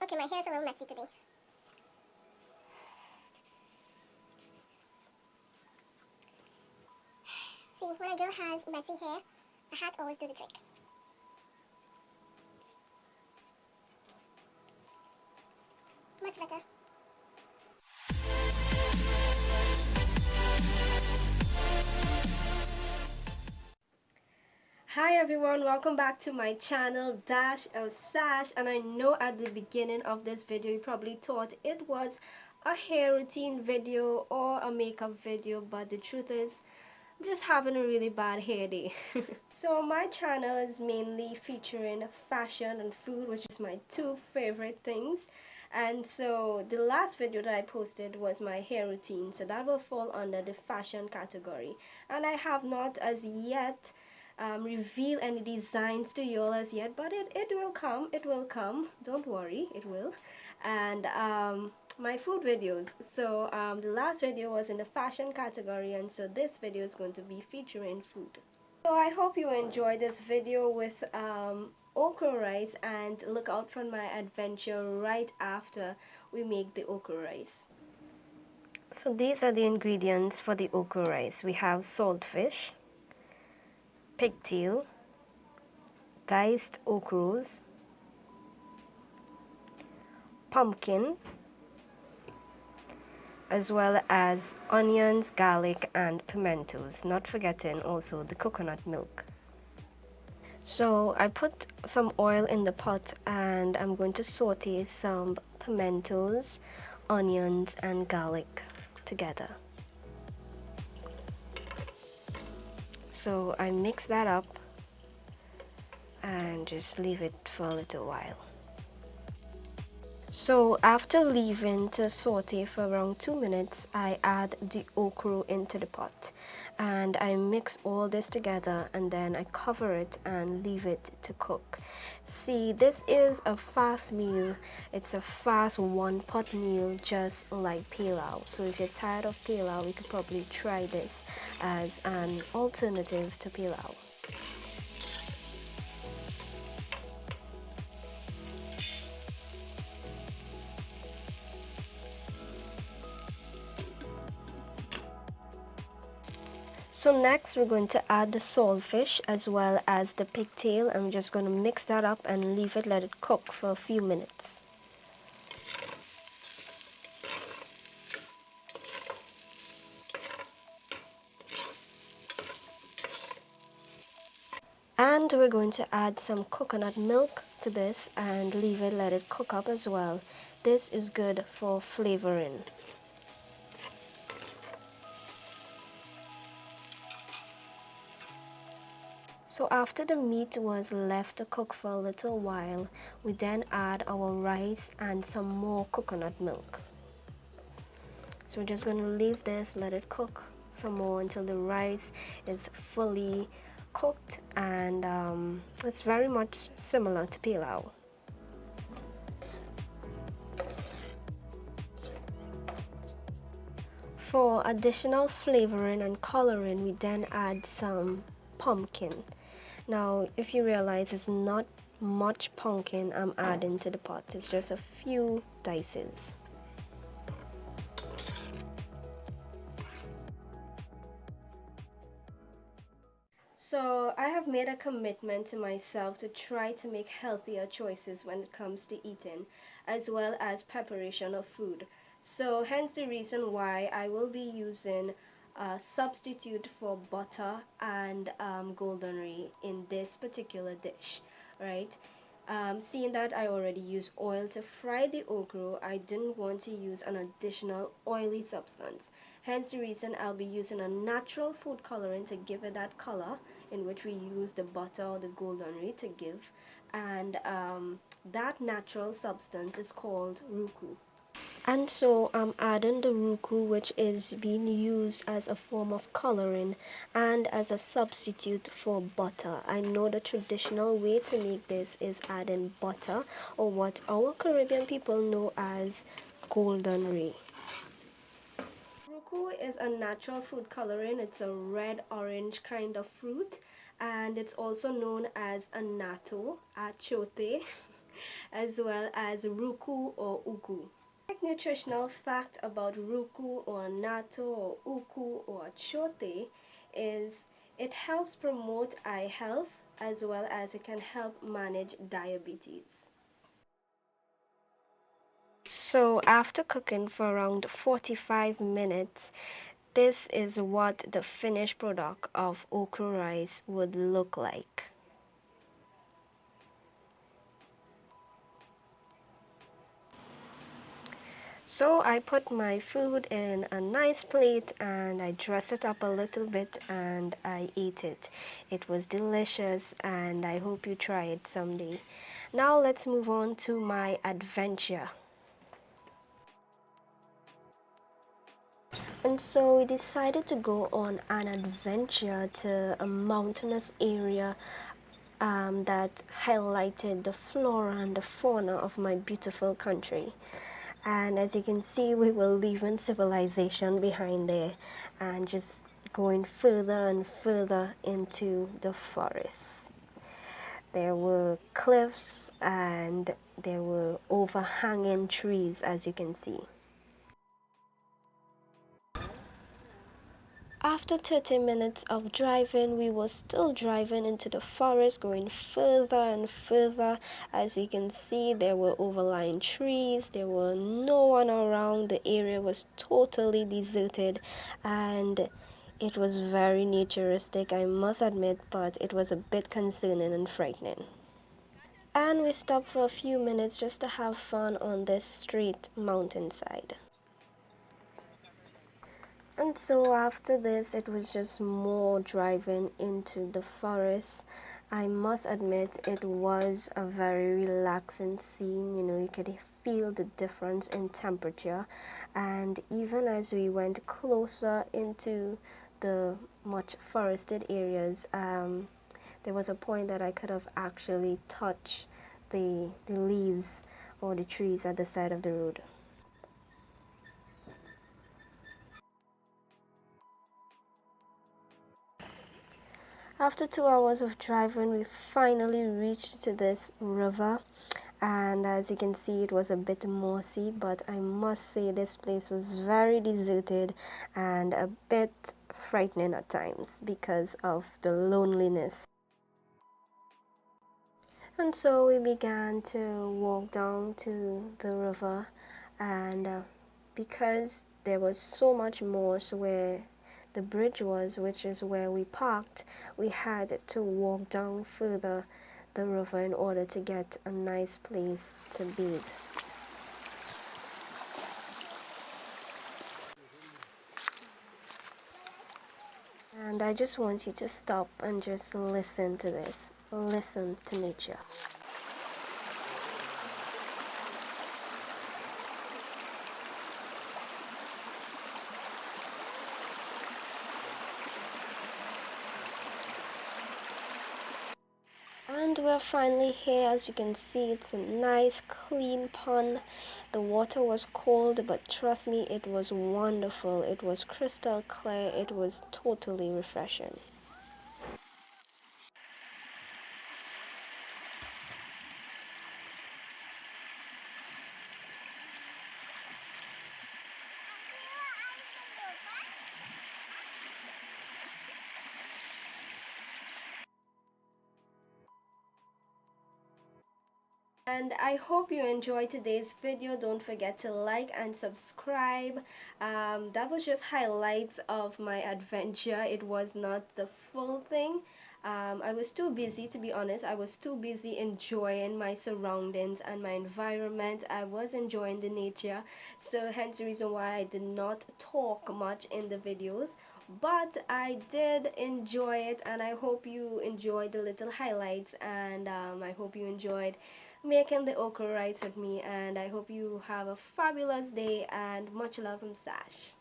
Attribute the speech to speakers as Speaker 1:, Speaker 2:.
Speaker 1: Okay, my hair is a little messy today. See, when a girl has messy hair, a hat always do the trick. Much better.
Speaker 2: Hi everyone, welcome back to my channel Sash, and I know at the beginning of this video you probably thought it was a hair routine video or a makeup video, but the truth is I'm just having a really bad hair day. So my channel is mainly featuring fashion and food, which is my two favorite things. And so the last video that I posted was my hair routine, so that will fall under the fashion category. And I have not as yet reveal any designs to you all as yet, but it will come, don't worry, it will. And my food videos, so the last video was in the fashion category, and so this video is going to be featuring food. So I hope you enjoy this video with okra rice, and look out for my adventure right after we make the okra rice. So these are the ingredients for the okra rice. We have saltfish, pigtail, diced ochros, pumpkin, as well as onions, garlic, and pimentos, not forgetting also the coconut milk. So I put some oil in the pot and I'm going to saute some pimentos, onions, and garlic together. So I mix that up and just leave it for a little while. So after leaving to saute for around 2 minutes, I add the okra into the pot and I mix all this together, and then I cover it and leave it to cook. See, this is a fast meal. It's a fast one-pot meal, just like pilau. So if you're tired of pilau, you could probably try this as an alternative to pilau. So next we're going to add the saltfish as well as the pigtail. I'm just going to mix that up and let it cook for a few minutes. And we're going to add some coconut milk to this and let it cook up as well. This is good for flavoring. So after the meat was left to cook for a little while, we then add our rice and some more coconut milk. So we're just going to leave this, let it cook some more until the rice is fully cooked, and it's very much similar to pilau. For additional flavoring and coloring, we then add some pumpkin. Now, if you realize it's not much pumpkin I'm adding to the pot, it's just a few dices. So I have made a commitment to myself to try to make healthier choices when it comes to eating, as well as preparation of food. So hence the reason why I will be using a substitute for butter and goldenry in this particular dish, right? Seeing that I already used oil to fry the okra, I didn't want to use an additional oily substance. Hence the reason I'll be using a natural food coloring to give it that color, in which we use the butter or the goldenry to give. And that natural substance is called ruku. And so I'm adding the ruku, which is being used as a form of coloring and as a substitute for butter. I know the traditional way to make this is adding butter, or what our Caribbean people know as goldenry. Ruku is a natural food coloring. It's a red-orange kind of fruit, and it's also known as anato, achote. as well as ruku or uku. Quick nutritional fact about ruku or natto or uku or chote is it helps promote eye health as well as it can help manage diabetes. So after cooking for around 45 minutes, this is what the finished product of okra rice would look like. So I put my food in a nice plate and I dressed it up a little bit and I ate it. It was delicious and I hope you try it someday. Now let's move on to my adventure. And so we decided to go on an adventure to a mountainous area that highlighted the flora and the fauna of my beautiful country. And as you can see, we were leaving civilization behind there and just going further and further into the forest. There were cliffs and there were overhanging trees, as you can see. After 30 minutes of driving, we were still driving into the forest, going further and further. As you can see, there were overlying trees, there were no one around, the area was totally deserted, and it was very naturistic, I must admit, but it was a bit concerning and frightening. And we stopped for a few minutes just to have fun on this straight mountainside. And so after this, it was just more driving into the forest. I must admit, it was a very relaxing scene. You know, you could feel the difference in temperature. And even as we went closer into the much forested areas, there was a point that I could have actually touched the leaves or the trees at the side of the road. After 2 hours of driving, we finally reached to this river, and as you can see, it was a bit mossy, but I must say this place was very deserted and a bit frightening at times because of the loneliness. And so we began to walk down to the river, and because there was so much moss where the bridge was, which is where we parked, we had to walk down further the river in order to get a nice place to bathe. And I just want you to stop and just listen to this. Listen to nature. And we're finally here. As you can see, it's a nice clean pond. The water was cold, but trust me, it was wonderful. It was crystal clear. It was totally refreshing. And I hope you enjoyed today's video. Don't forget to like and subscribe. That was just highlights of my adventure. It was not the full thing. I was too busy, to be honest. I was too busy enjoying my surroundings and my environment. I was enjoying the nature, so hence the reason why I did not talk much in the videos, but I did enjoy it, and I hope you enjoyed the little highlights, and I hope you enjoyed making the okra rice with me, and I hope you have a fabulous day, and much love from Sash.